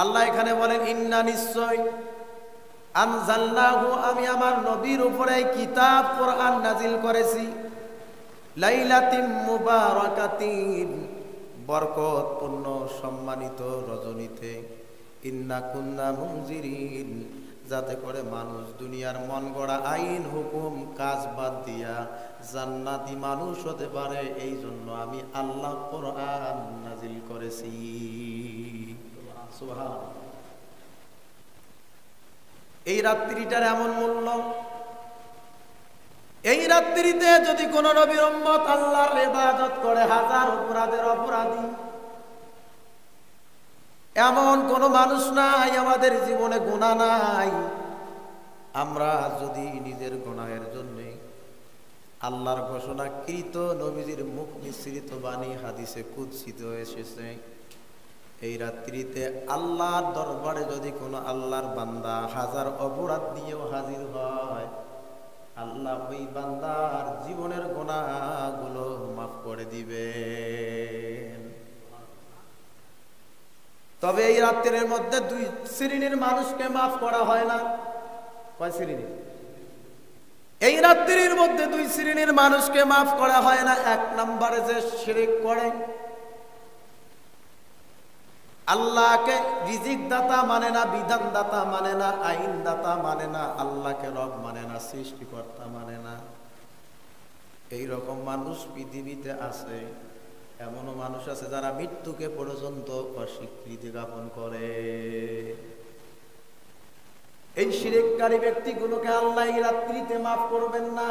আল্লাহ এখানে বলেন ইন্না নিশ্চয় আনজালনাহু আমি আমার নবীর উপরে কিতাব কোরআন নাজিল করেছি লাইলাতিম মুবারাকাতিন বরকতপূর্ণ সম্মানিত রজনীতে ইন্না কুন্না মুনজিরিন যাতে করে মানুষ দুনিয়ার মন গড়া আইন হুকুম কাজ বাদ দিয়া জান্নাতি মানুষ হতে পারে, এই জন্য আমি আল্লাহ কোরআন নাজিল করেছি। সুবহানাল্লাহ। এই রাত্রিটার এমন মূল্য, এই রাত্রিতে যদি কোন নবীর উম্মত আল্লাহর ইবাদত করে হাজার অপরাধের অপরাধী, এমন কোন মানুষ নাই আমাদের জীবনে গুনাহ নাই। আমরা যদি নিজের গুনাহের জন্য আল্লাহর ঘোষণাকৃত নবীজির মুখ নিঃসৃত বাণী হাদিসে কুদসিত এসেছে, এই রাত্রিতে আল্লাহর দরবারে যদি কোনো আল্লাহর বান্দা হাজার অপরাধ নিয়েও হাজির হয়, আল্লাহ ওই বান্দার জীবনের গুনাহগুলো মাফ করে দিবেন। তবে এই রাত্রির মধ্যে দুই শ্রেণীর মানুষকে মাফ করা হয় না। কয় শ্রেণী? এই রাত্রির মধ্যে দুই শ্রেণীর মানুষকে মাফ করা হয় না। এক নম্বরে যে শিরক করে, আল্লাহকে রিজিক দাতা মানে না, বিধান দাতা মানে না, আইন দাতা মানে না, আল্লাহকে রব মানে না, সৃষ্টিকর্তা মানে না, এই রকম মানুষ পৃথিবীতে আছে। এমনও মানুষ আছে যারা মৃত্যুকে পর্যন্ত অস্বীকৃতি জ্ঞাপন করে। এই শিরককারী ব্যক্তিগুলোকে আল্লাহ এই রাত্রিতে মাফ করবেন না।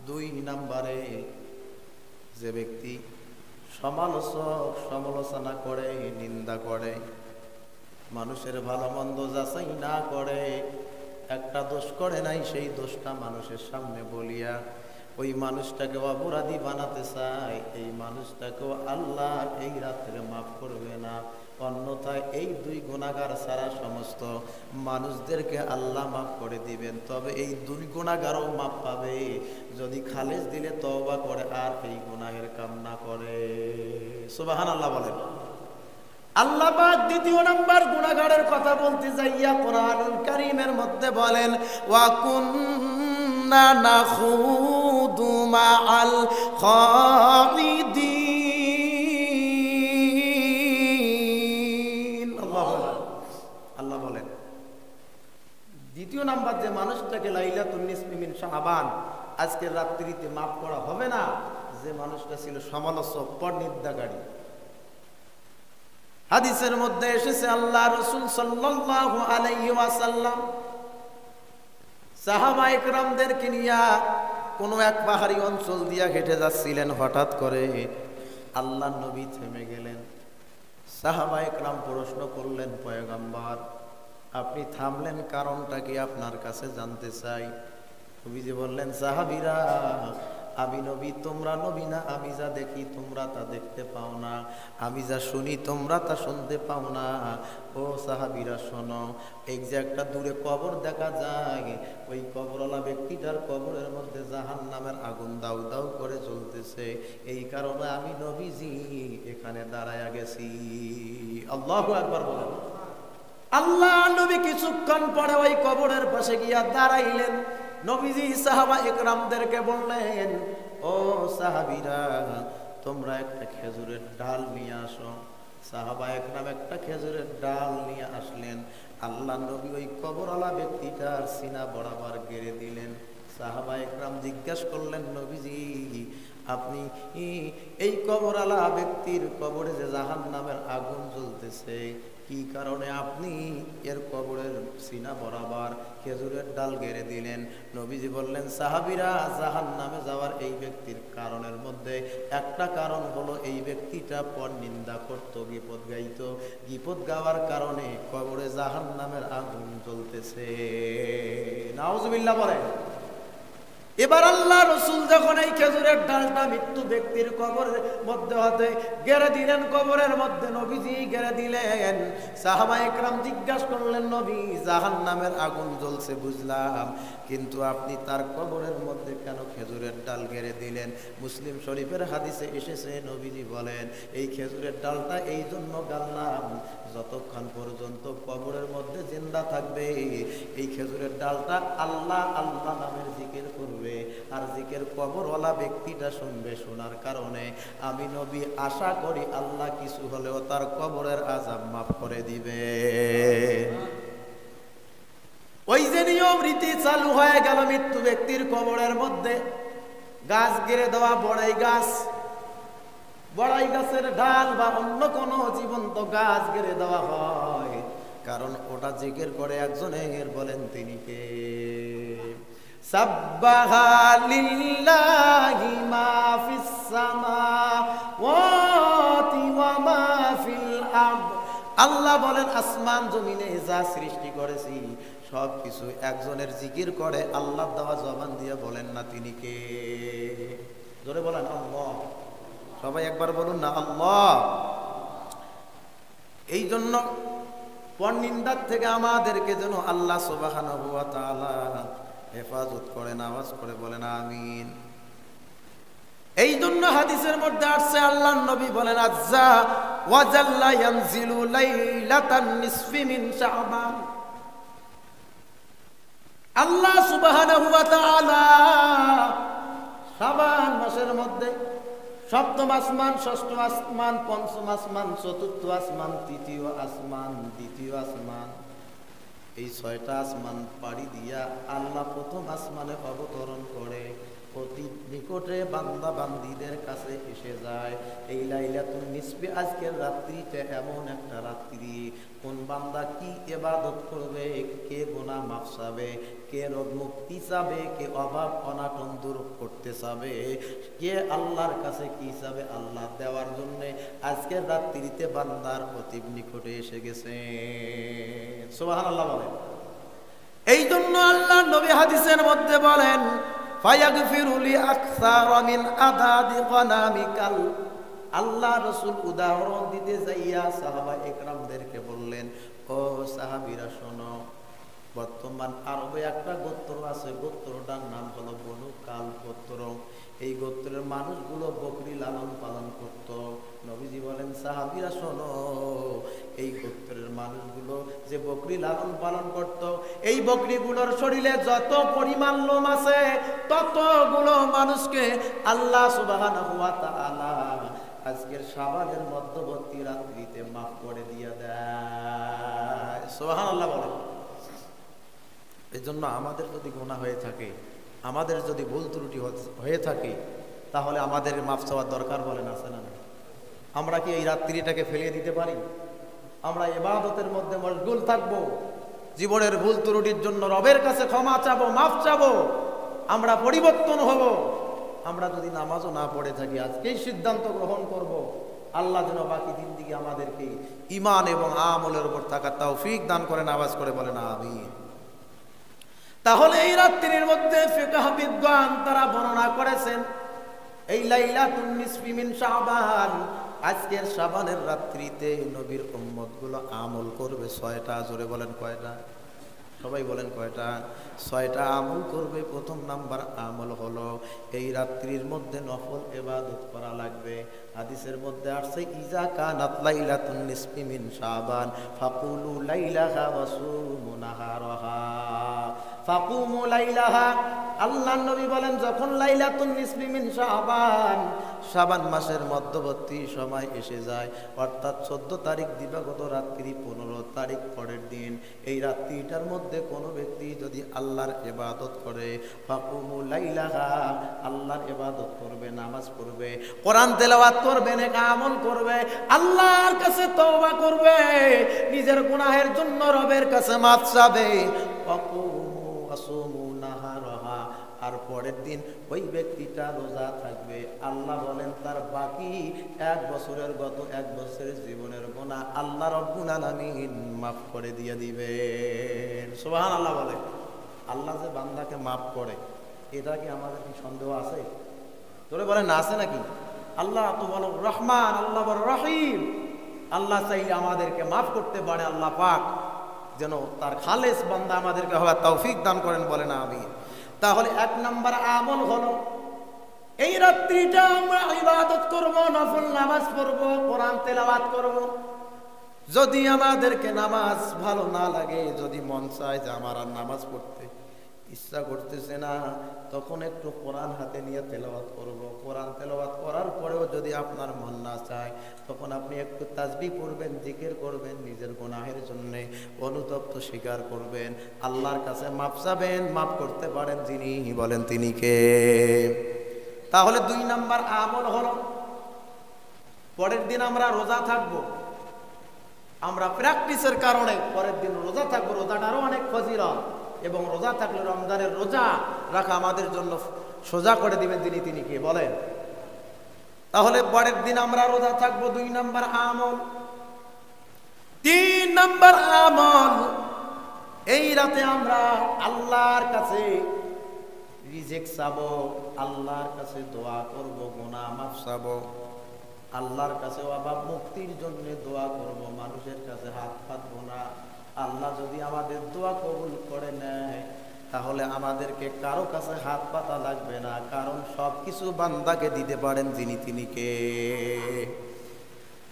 দুই নম্বরে যে ব্যক্তি সমালোচনা করে, নিন্দা করে, মানুষের ভালো মন্দ যাচাই না করে, একটা দোষ করে নাই সেই দোষটা মানুষের সামনে বলিয়া ওই মানুষটাকে অপরাধী বানাতে চায়, এই মানুষটাকেও আল্লাহ এই রাত্রে মাফ করবে না। অন্যথায় এই দুই গুনাহগার ছাড়া সমস্ত মানুষদেরকে আল্লাহ মাফ করে দিবেন। তবে এই দুই গুনাহগারও মাফ পাবে যদি খালেস দিলে তওবা করে আর এই গুনাহের কাম না করে। সুবহানাল্লাহ বলেন। আল্লাহ পাক দ্বিতীয় নাম্বার গুনাহগারের কথা বলতে যাইয়া কোরআনুল কারীমের মধ্যে বলেন ওয়া কুন্না নাখুদু মাআল খালিদিন। আল্লাহ বলেন দ্বিতীয় নাম্বার যে মানুষটাকে লাইলাতুন নিসফি মিন শাবান আজকের রাত্রিতে মাফ করা হবে না, যে মানুষটা ছিল সমালোচক, পরনিন্দাকারী। হাদিসের মধ্যে এসেছে আল্লাহ রাসূল সাল্লাল্লাহু আলাইহি ওয়াসাল্লাম সাহাবায়ে কেরামদেরকে নিয়ে কোন এক পাহাড়ি অঞ্চল দিয়া হেঁটে যাচ্ছিলেন। হঠাৎ করে আল্লাহর নবী থেমে গেলেন। সাহাবায়ে কেরাম প্রশ্ন করলেন, পয়গম্বর আপনি থামলেন কারণটা কি, আপনার কাছে জানতে চাই। নবীজি বললেন, সাহাবীরা আমি নবী, তোমরা নবী না। আমি যা দেখি তোমরা তা দেখতে পাও না, আমি যা শুনি তোমরা তা শুনতে পাও না। ও সাহাবীরা শোনো, এই যে একটা দূরে কবর দেখা যায়, ওই কবরওয়ালা ব্যক্তিটার কবরের মধ্যে জাহান্নামের আগুন দাউ দাউ করে জ্বলতেছে। এই কারণে আমি নবীজি এখানে দাঁড়ায়া গেছি। আল্লাহু আকবার বলেন। আল্লাহ নবী কিছুক্ষণ পরে ওই কবরের পাশে গিয়া দাঁড়াইলেন। নবীজি সাহাবায়ে কেরামদেরকে বললেন, ও সাহাবীরা তোমরা একটা খেজুরের ডাল নিয়ে আসো। সাহাবায়ে কেরাম একটা খেজুরের ডাল নিয়ে আসলেন। আল্লাহ নবী ওই কবরওয়ালা ব্যক্তিটার সিনা বরাবর গেড়ে দিলেন। সাহাবায়ে কেরাম জিজ্ঞাসা করলেন, নবীজি আপনি এই কবরওয়ালা ব্যক্তির কবরে যে জাহান্নামের আগুন জ্বলতেছে, কি কারণে আপনি এর কবরের সিনা বরাবর খেজুরের ডাল গেড়ে দিলেন? নবীজি বললেন, সাহাবীরা জাহান্নামে যাওয়ার এই ব্যক্তির কারণের মধ্যে একটা কারণ হলো এই ব্যক্তিটা পরনিন্দা করত, গীবত গাইত। গীবত গাওয়ার কারণে কবরে জাহান্নামের আগুন জ্বলতেছে। নাউজুবিল্লাহ বলেন। এবার আল্লাহ রাসূল যখন এই খেজুরের ডালটা মৃত্যু ব্যক্তির কবরের মধ্যে হতে গেড়ে দিলেন, কবরের মধ্যে নবীজি গেড়ে দিলেন। সাহাবায়ে কেরাম জিজ্ঞাসা করলেন, নবী জাহান্নামের আগুন জ্বলছে বুঝলাম, কিন্তু আপনি তার কবরের মধ্যে কেন খেজুরের ডাল গেড়ে দিলেন? মুসলিম শরীফের হাদিসে এসেছে, নবীজি বলেন এই খেজুরের ডালটা এই জন্য গাড়লাম যতক্ষণ পর্যন্ত কবরের মধ্যে জিন্দা থাকবে এই খেজুরের ডালটা আল্লাহ আল্লাহ নামের জিকির করবে, আর জিকির কবরওয়ালা ব্যক্তিটা শুনবে। শোনার কারণে আমি নবী আশা করি আল্লাহ কিছু হলেও তার কবরের আযাব মাফ করে দিবে। ওই যে নিয়ম রীতি চালু হয়ে গেল, মৃত্যু ব্যক্তির কবরের মধ্যে গাছ গেড়ে দেওয়া, বড়াই গাছের ডাল বা অন্য কোন জীবন্ত গাছ গেড়ে দেওয়া হয়, কারণ ওটা জিকির করে একজনের, বলেন তিনি কে? সাব্বাহা লিল্লাহি মা ফিস সামাওয়াতি ওয়া মা ফিল আরদ। আল্লাহ বলেন আসমান জমিনে যা সৃষ্টি করেছি সব কিছু একজনের জিকির করে। আল্লাহ দেওয়া জবান দিয়ে বলেন না তিনি কে? জোরে বলেন আল্লাহ। সবাই একবার বলুন না আল্লাহ। এই জন্য পরনিন্দার থেকে আমাদেরকে যেন আল্লাহ সুবহানাহু ওয়া তাআলা হেফাজত করেন, আওয়াজ করে বলেন আমিন। এই জন্য হাদিসের মধ্যে আসছে আল্লাহর নবী বলেন আজ্জা ওয়া জাল্লা ইয়ানজিলু লাইলাতান নিসফি মিন শাবান। আল্লাহ সুবহানাহু ওয়া তাআলা শাবান মাসের মধ্যে সপ্তম আসমান, ষষ্ঠ আসমান, পঞ্চম আসমান, চতুর্থ আসমান, তৃতীয় আসমান, দ্বিতীয় আসমান, এই 6টা আসমান পাড়ি দিয়া আল্লাহ প্রথম আসমানে অবতরণ করে অতি নিকটে বান্দা বান্দীদের কাছে এসে যায়। এই লাইলাতুন নিসফি আজকের রাত্রিতে এমন একটা রাত্রি, কোন বান্দা কি ইবাদত করবে, কে গুনাহ মাফ চাবে, কে রোগ মুক্তি চাবে, কে অভাব অনাটন দূর করতে চাবে, কে আল্লাহর কাছে কি চাবে, আল্লাহ দেওয়ার জন্য আজকের রাত্রিতে বান্দার অতি নিকটে এসে গেছে। সুবহানাল্লাহ বলেন। এই জন্য আল্লাহ নবী হাদিসের মধ্যে বলেন ফায়াগফিরু লি আকসারা মিন আদাদি গনামিকাল। আল্লাহ রাসূল উদাহরণ দিতে যাইয়া সাহাবা একরামদেরকে বললেন, ও সাহাবীরা শোনো, বর্তমান আরবে একটা গোত্র আছে, গোত্রটার নাম হলো বনু কাল গোত্র। এই গোত্রের মানুষগুলো বকরি লালন পালন করত। নবীজি বলেন সাহাবীরা শোনো, এই গোত্রের মানুষগুলো যে বকরি লালন পালন করত, এই বকরিগুলোর শরীরে যত পরিমাণ লোম আছে ততগুলো মানুষকে আল্লাহ সুবহানাহু ওয়া তাআলা আজকের শাবানের মধ্যবর্তী রাত্রিতে মাফ করে দিয়ে দেয়। সুবহানাল্লাহ বলেন। এই জন্য আমাদের যদি গুনাহ হয়ে থাকে, আমাদের যদি ভুল ত্রুটি হয়ে থাকে, তাহলে আমাদের মাফ চাওয়ার দরকার বলেন আছে না? আমরা কি এই রাত্রিটাকে ফেলিয়ে দিতে পারি? আমরা ইবাদতের মধ্যে মশগুল থাকবো, জীবনের ভুল ত্রুটির জন্য রবের কাছে ক্ষমা চাবো, মাফ চাবো, আমরা পরিবর্তন হব। আমরা যদি নামাজও না পড়ে থাকি, আজকেই সিদ্ধান্ত গ্রহণ করব আল্লাহ যেন বাকি জিন্দেগি আমাদেরকে ঈমান এবং আমলের উপর থাকার তৌফিক দান করেন। আওয়াজ করে বলেন আমিন। তাহলে এই রাত্রির মধ্যে ফিকহ বিদ্বান তারা বর্ণনা করেছেন এই লাইলাতুন নিসফি মিন শাবান, আজকের শাবানের রাত্রিতে নবীর উম্মতগুলো আমল করবে 6টা। জোরে বলেন কয়টা? সবাই বলেন কয়টা? 6টা আমল করবে। প্রথম নাম্বার আমল হলো এই রাত্রির মধ্যে নফল ইবাদত করা লাগবে। হাদিসের মধ্যে আসছে ইজা কানাত লাইলাতুন নিসফি মিন শাবান ফাকুলু লাইলাহা ওয়া সুমু নাহারাহা ফাকুমু লাইলাহা। আল্লাহর নবী বলেন যখন লাইলাতুন নিসফি মিন শাবান, শাবান মাসের মধ্যবর্তী সময় এসে যায়, অর্থাৎ 14 তারিখ দিবাগত রাত্রি, 15 তারিখ পরের দিন, এই রাত্রিটার মধ্যে কোনো ব্যক্তি যদি আল্লাহর ইবাদত করে, ফাকুমু লাইলাহা, আল্লাহর ইবাদত করবে, নামাজ পড়বে, কোরআন তেলাওয়াত করবে, নেক আমল করবে, আল্লাহর কাছে তওবা করবে, নিজের গুনাহের জন্য রবের কাছে মাফ চাবে, আর পরের দিন ওই ব্যক্তিটা রোজা থাকবে। আল্লাহ বলেন তার বাকি 1 বছরের, গত 1 বছরের জীবনের গুনাহ আল্লাহ রব্বুল আলামিন মাফ করে দিয়ে দিবেন। সুবহানাল্লাহ বলে। আল্লাহ যে বান্দাকে মাফ করে, এটা কি আমাদের কি সন্দেহ আছে? তোরে বলেন না আছে নাকি? আল্লাহ তো বলো রহমান, আল্লাহ বড় রহিম। আল্লাহ চাইলে আমাদেরকে মাফ করতে পারে। আল্লাহ পাক যেন তার খালেস বান্দা আমাদেরকে হওয়ার তৌফিক দান করেন, বলেন আমিন। তাহলে 1 নাম্বার আমল হলো এই রাত্রিটা আমরা ইবাদত করব, নফল নামাজ পড়ব, কোরআন তেলাওয়াত করব। যদি আমাদেরকে নামাজ ভালো না লাগে, যদি মন চায় যে আমার আর নামাজ পড়তে ইচ্ছা করতেছে না, তখন একটু কোরআন হাতে নিয়ে তেলাওয়াত করব। কোরআন তেলাওয়াত করার পরেও যদি আপনার মন না চায়, তখন আপনি একটু তাসবিহ পড়বেন, জিকির করবেন, নিজের গুনাহের জন্য অনুতপ্ত স্বীকার করবেন, আল্লাহর কাছে মাপ চাবেন। মাপ করতে পারেন যিনি, বলেন তিনি কে? তাহলে 2 নাম্বার আমল হলো, পরের দিন আমরা রোজা থাকবো। আমরা প্র্যাকটিসের কারণে পরের দিন রোজা থাকবো। রোজাটারও অনেক ফজিলত, এবং রোজা থাকলে রমজানের রোজা রাখা আমাদের জন্য সোজা করে দিবেন তিনি কে? বলেন। তাহলে পরের দিন আমরা রোজা থাকবো, 2 নাম্বার আমল। 3 নাম্বার আমল, এই রাতে আমরা আল্লাহর কাছে রিজিক চাবো, আল্লাহর কাছে দোয়া করব, গুনাহ মাফ চাবো, আল্লাহর কাছে অভাব মুক্তির জন্য দোয়া করব, মানুষের কাছে হাত পাতবো না। আল্লাহ যদি আমাদের দোয়া কবুল করে নেয়, তাহলে আমাদেরকে কারো কাছে হাত পাতা লাগবে না, কারণ সবকিছু বান্দাকে দিতে পারেন তিনি কে?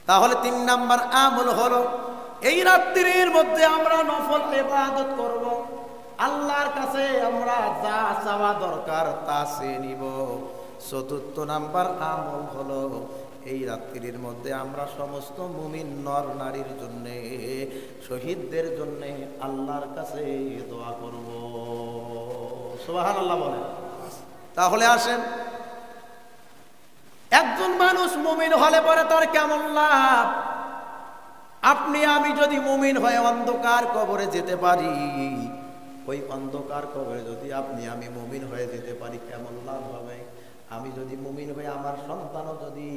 তাহলে 3 নাম্বার আমল হলো, এই রাত্রির মধ্যে আমরা নফল ইবাদত করব, আল্লাহর কাছে আমরা যা চাওয়া দরকার তা চেয়ে নিব। 4 নাম্বার আমল হলো, এই রাত্রির মধ্যে আমরা সমস্ত মুমিন নর নারীর জন্য, শহীদদের জন্য আল্লাহর কাছে দোয়া করব। সুবহানাল্লাহ বলেন। তাহলে আসেন, একজন মানুষ মুমিন হলে পরে তার কেমন লাভ? আপনি আমি যদি মুমিন হয়ে অন্ধকার কবরে যেতে পারি, ওই অন্ধকার কবরে যদি আপনি আমি মুমিন হয়ে যেতে পারি, কেমন লাভ হবে? আমি যদি মুমিন হয়ে আমার সন্তানও যদি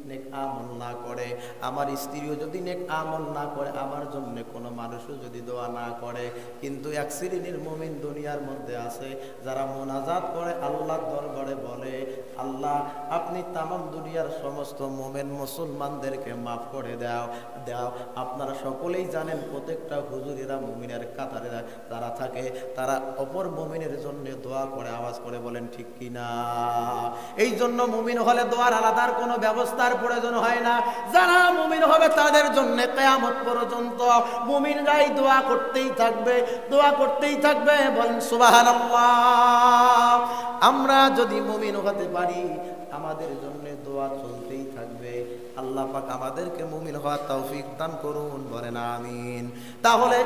নেক আমল না করে, আমার স্ত্রীও যদি নেক আমল না করে, আমার জন্য কোনো মানুষও যদি দোয়া না করে, কিন্তু এক শ্রেণীর মুমিন দুনিয়ার মধ্যে আছে যারা মুনাজাত করে আল্লাহর দরবারে, বলে আল্লাহ আপনি তামাম দুনিয়ার সমস্ত মুমিন মুসলমানদেরকে মাফ করে দাও। আপনারা সকলেই জানেন, প্রত্যেকটা হুজুরেরা মুমিনের কাতারে যারা থাকে, তারা অপর মুমিনের জন্য দোয়া করে, আওয়াজ করে বলেন ঠিক কিনা? এই জন্য মুমিন হলে দোয়ার আলাদার কোনো ব্যবস্থার প্রয়োজন হয় না। যারা মুমিন হবে তাদের জন্য কিয়ামত পর্যন্ত মুমিনরাই দোয়া করতেই থাকবে, বলেন সুবহানাল্লাহ। আমরা যদি মুমিন হতে পারি, আমাদের জন্য দোয়া চলতেই থাকবে। আল্লাহ পাক আমাদেরকে মুমিন হওয়ার তৌফিক দান করুন, বলেন আমিন। তাহলে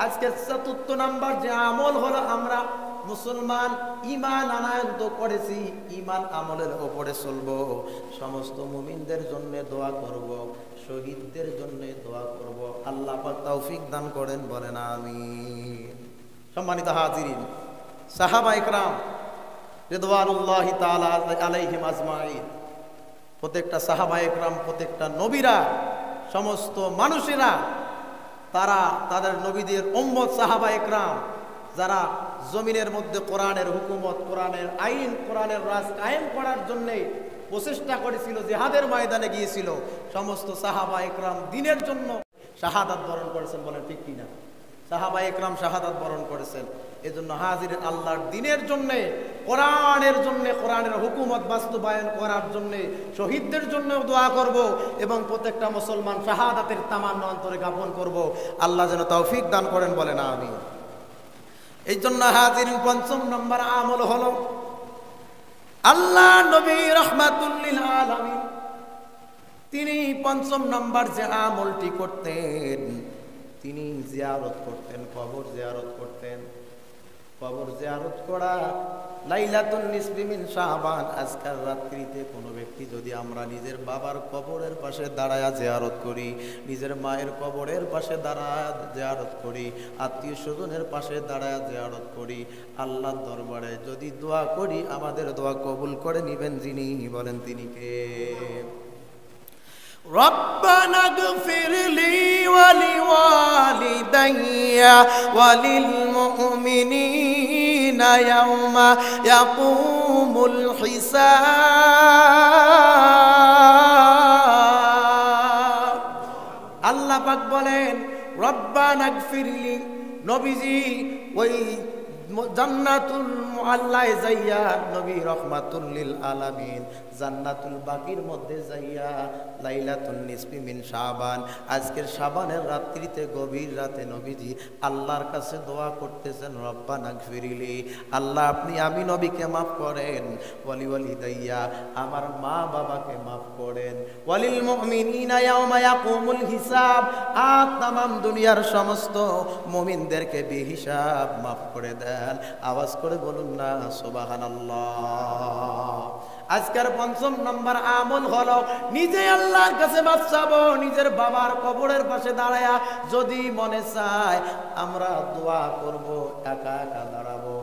আজকে 4 নাম্বার যে আমল হলো, আমরা মুসলমান ঈমান আনয়ন করেছি, ঈমান আমলের উপরে চলবো, সমস্ত মুমিনদের জন্য দোয়া করব, শহীদদের জন্য দোয়া করব। আল্লাহ পাক তৌফিক দান করেন, বলেন আমিন। সম্মানিত হাজিরিন, সাহাবায়ে কেরাম রিদওয়ানুল্লাহি তাআলা আলাইহিম আজমাইন, প্রত্যেকটা সাহাবায়ে কেরাম, প্রত্যেকটা নবীরা, সমস্ত মানুষেরা, তারা তাদের নবীদের উম্মত সাহাবায়ে কেরাম যারা জমিনের মধ্যে কোরআনের হুকুমত, কোরআনের আইন, কোরআনের রাজ কায়েম করার জন্য প্রচেষ্টা করেছিল, জিহাদের ময়দানে গিয়েছিল, সমস্ত সাহাবায়ে কেরাম দিনের জন্য শাহাদাত বরণ করেছেন, বলেন ঠিক কিনা? সাহাবায়ে কেরাম শাহাদাত বরণ করেছেন। এজন্য হাজিরের আল্লাহর দিনের জন্য, কোরআনের জন্য, কোরআনের হুকুমত বাস্তবায়ন করার জন্য শহীদদের জন্য দোয়া করব, এবং প্রত্যেকটা মুসলমান শাহাদাতের তামান্না অন্তরে জ্ঞাপন করব। আল্লাহ যেন তৌফিক দান করেন, বলেন আমিন। এই জন্য হাজিরিন 5 নম্বর আমল হলো, আল্লাহ নবী রাহমাতুল লিল আলামিন তিনি 5 নম্বর যে আমলটি করতেন, তিনি জিয়ারত করতেন, কবর জিয়ারত করতেন। কবর জিয়ারত করা লাইলাতুন নিসফি মিন শাবান, আজকাল রাত্রিতে কোনো ব্যক্তি যদি আমরা নিজের বাবার কবরের পাশে দাঁড়ায়া জিয়ারত করি, নিজের মায়ের কবরের পাশে দাঁড়ায়া জিয়ারত করি, আত্মীয় স্বজনের পাশে দাঁড়ায়া জিয়ারত করি, আল্লাহর দরবারে যদি দোয়া করি, আমাদের দোয়া কবুল করে নিবেন যিনি, বলেন তিনি কে? ربنا اغفر لي ولوالدي وللمؤمنين يوم يقوم الحساب। আল্লাহ পাক বলেন রব্বানা গফিরলি, নবীজি ওই জান্নাতুল মুআল্লায় যাইয়া নবী রহমাতুল লিল আলামিন জান্নাতুল বাকির মধ্যে যাইয়া লাইলাতুন নিসফি মিন শাবান আজকের শাবানের রাত্রিতে গভীর রাতে নবীজি আল্লাহর কাছে দোয়া করতেছেন রব্বানা গফিরলি আল্লাহ আপনি আমি নবীকে মাফ করেন ওয়ালি ওয়ালিদাইয়া আমার মা বাবাকে মাফ করেন ওয়ালিল মুমিনিনা ইয়াওমা ইয়াকুমুল হিসাব আর তামাম দুনিয়ার সমস্ত মুমিনদেরকে বেহিসাব মাফ করে দেন আওয়াজ করে বলুন না সুবহানাল্লাহ আজকের পঞ্চম নম্বর আমল হলো নিজে আল্লাহর কাছে মাফ চাবো নিজের বাবার কবরের পাশে দাঁড়ায়া যদি মনে চায় আমরা দোয়া করব একা একা দাঁড়াবো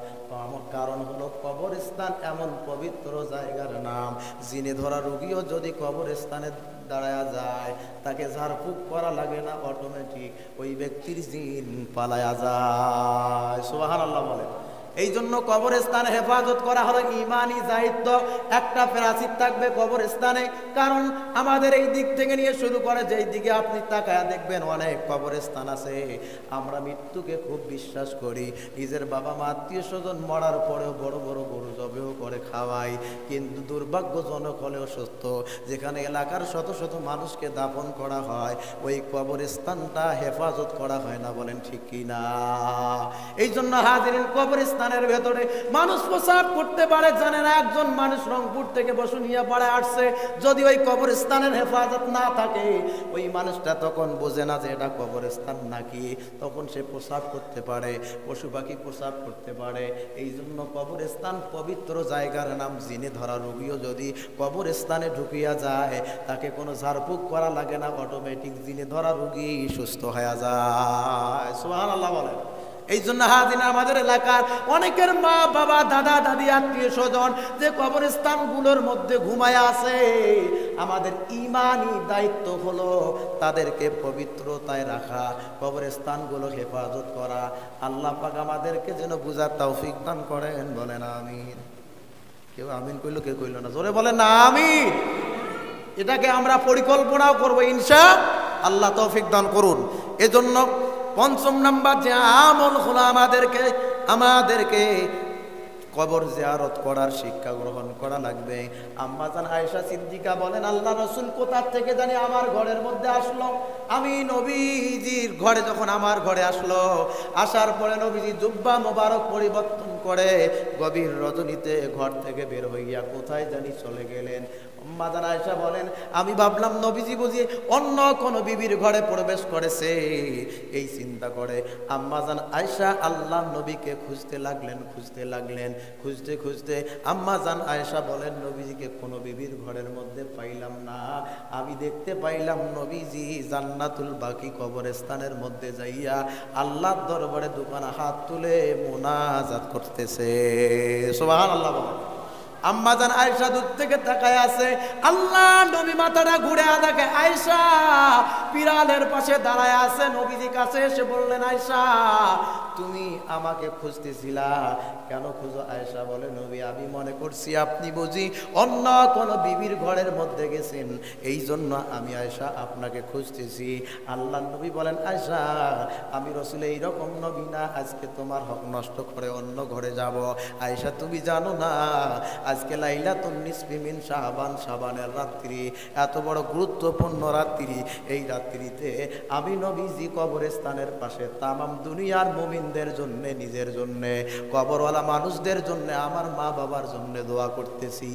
আমার কারণ হলো কবরস্থান এমন পবিত্র জায়গার নাম জিনে ধরা রোগীও যদি কবরস্থানে দাঁড়ায়া যায় তাকে ঝাড়ফুঁক করা লাগে না অটোমেটিক ওই ব্যক্তির জিন পালায়া যায় সুবহানাল্লাহ বলেন এই জন্য কবরস্থানে হেফাজত করা হলো ইমানি দায়িত্ব একটা প্রাচীর থাকবে কবরস্থানে কারণ আমাদের এই দিক থেকে নিয়ে শুরু করে যেই দিকে আপনি তাকায়া দেখবেন অনেক কবরস্থান আছে আমরা মৃত্যুকে খুব বিশ্বাস করি নিজের বাবা মা আত্মীয় স্বজন মরার পরেও বড় বড় গরু জবেও করে খাওয়াই কিন্তু দুর্ভাগ্যজনক হলেও সত্য যেখানে এলাকার শত শত মানুষকে দাফন করা হয় ওই কবরস্থানটা হেফাজত করা হয় না বলেন ঠিক কিনা এই জন্য হাজিরিন কবরস্থান ভেতরে মানুষ প্রসাব করতে পারে জানে না একজন মানুষ রংপুর থেকে বসুনিয়া পাড়ে আসছে যদি ওই কবরস্থানের হেফাজত না থাকে ওই মানুষটা তখন বোঝে না যে এটা কবরস্থান নাকি তখন সে প্রসাব করতে পারে পশু পাখি প্রসাব করতে পারে এই জন্য কবরস্থান পবিত্র জায়গার নাম জিনে ধরা রোগীও যদি কবরস্থানে ঢুকিয়া যায় তাকে কোনো ঝাড়ফুঁক করা লাগে না অটোমেটিক জিনে ধরা রোগী সুস্থ হয়ে যায় সুবহানাল্লাহ বলেন এই জন্য হাজির আমাদের এলাকার অনেকের মা বাবা দাদা দাদি আত্মীয় স্বজন যে কবরস্থানগুলোর মধ্যে ঘুমায় আছে আমাদের ইমানি দায়িত্ব হলো তাদেরকে পবিত্রতায় রাখা কবরস্থানগুলো হেফাজত করা আল্লাহ পাক আমাদেরকে যেন বুঝার তৌফিক দান করেন বলেন আমিন কেউ আমিন কইলো কেউ কইলো না জোরে বলেন না আমিন এটাকে আমরা পরিকল্পনাও করবো ইনশাআল্লাহ তৌফিক দান করুন এজন্য পঞ্চম নাম্বার যে আমল হলো আমাদেরকে কবর জিয়ারত করার শিক্ষা গ্রহণ করা লাগবে আম্মা জান আয়েশা সিদ্দিকা বলেন আল্লাহ রাসূল কোথা থেকে জানি আমার ঘরের মধ্যে আসলো আমি নবীজির ঘরে যখন আমার ঘরে আসলো আসার পরে নবীজি জুব্বা মোবারক পরিবর্তন করে গভীর রজনীতে ঘর থেকে বের হইয়া কোথায় জানি চলে গেলেন আম্মা জান আয়েশা বলেন আমি ভাবলাম নবীজি বুঝি অন্য কোন বিবির ঘরে প্রবেশ করেছে এই চিন্তা করে আম্মা জান আয়েশা আল্লাহর নবীকে খুঁজতে লাগলেন খুঁজতে খুঁজতে আম্মা জান আয়েশা বলেন নবীজিকে কোনো বিবির ঘরের মধ্যে পাইলাম না আমি দেখতে পাইলাম নবীজি জান্নাতুল বাকি কবরস্থানের মধ্যে যাইয়া আল্লাহর দরবারে দুখানা হাত তুলে মুনাজাত করতেছে সুবহানাল্লাহ বলেন আম্মা জান আয়েশা দূর থেকে তাকায় আছে আল্লাহ নবী মাথাটা ঘুরে দেখে আয়েশা পিরালের পাশে দাঁড়ায় আছে নবীজি কাছে এসে বললেন আয়েশা তুমি আমাকে খুঁজতেছিলা কেন খুঁজো আয়েশা বলে নবী আমি মনে করছি আপনি বুঝি অন্য কোন বিবির ঘরের মধ্যে গেছেন এই জন্য আমি আয়েশা আপনাকে খুঁজতেছি আল্লাহ নবী বলেন আয়েশা আমি রাসূল এইরকম নবী না আজকে তোমার হক নষ্ট করে অন্য ঘরে যাব আয়েশা তুমি জানো না আজকে লাইলাতুন নিসফি মিন শাবান শাবানের রাত্রি এত বড় গুরুত্বপূর্ণ রাত্রি এই রাত্রিতে আমি নবীজি কবরস্থানের পাশে তামাম দুনিয়ার মুমিনদের জন্য নিজের জন্য কবরওয়ালা মানুষদের জন্য আমার মা বাবার জন্য দোয়া করতেছি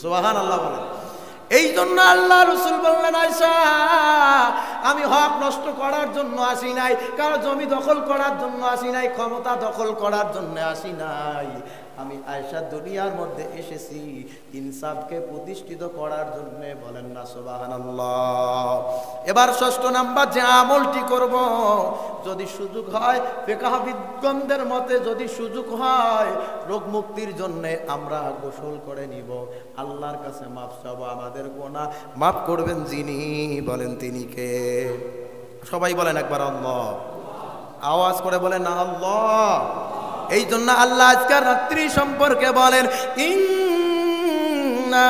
সুবহানাল্লাহ বলেন এই জন্য আল্লাহ রাসূল বললেন আয়েশা আমি হক নষ্ট করার জন্য আসি নাই কারো জমি দখল করার জন্য আসি নাই ক্ষমতা দখল করার জন্য আসি নাই আমি আয়েশা দুনিয়ার মধ্যে এসেছি ইনসাফকে প্রতিষ্ঠিত করার জন্য বলেন না সুবহানাল্লাহ এবার ষষ্ঠ নাম্বার যে আমলটি করব যদি সুযোগ হয় ফিকহবিদগণদের মতে যদি সুযোগ হয় রোগ মুক্তির জন্য আমরা গোসল করে নিব আল্লাহর কাছে মাফ চাইবো আমাদের গুনাহ মাফ করবেন যিনি বলেন তিনি কে সবাই বলেন একবার আল্লাহ আওয়াজ করে বলেন না আল্লাহ এই জন্য আল্লাহ আজকের রাত্রি সম্পর্কে বলেন ইন্না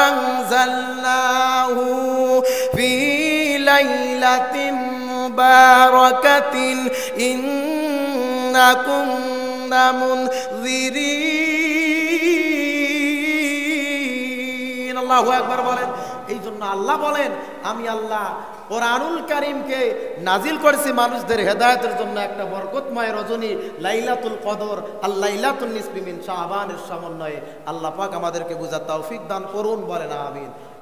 আনজালনাহু ফি লাইলাতিন মুবারাকাতিন কুন্না মুনযিরিন। আল্লাহু আকবার বলেন। এই জন্য আল্লাহ বলেন, আমি আল্লাহ কোরআনুল কারীমকে নাজিল করেছি মানুষদের হেদায়েতের জন্য, একটা বরকতময় রজনী লাইলাতুল কদর, আল লাইলাতুন নিসফি মিন শাবানের সমন্বয়ে। আল্লাহ পাক আমাদেরকে বুঝার তৌফিক দান করুন, বলেন আমিন।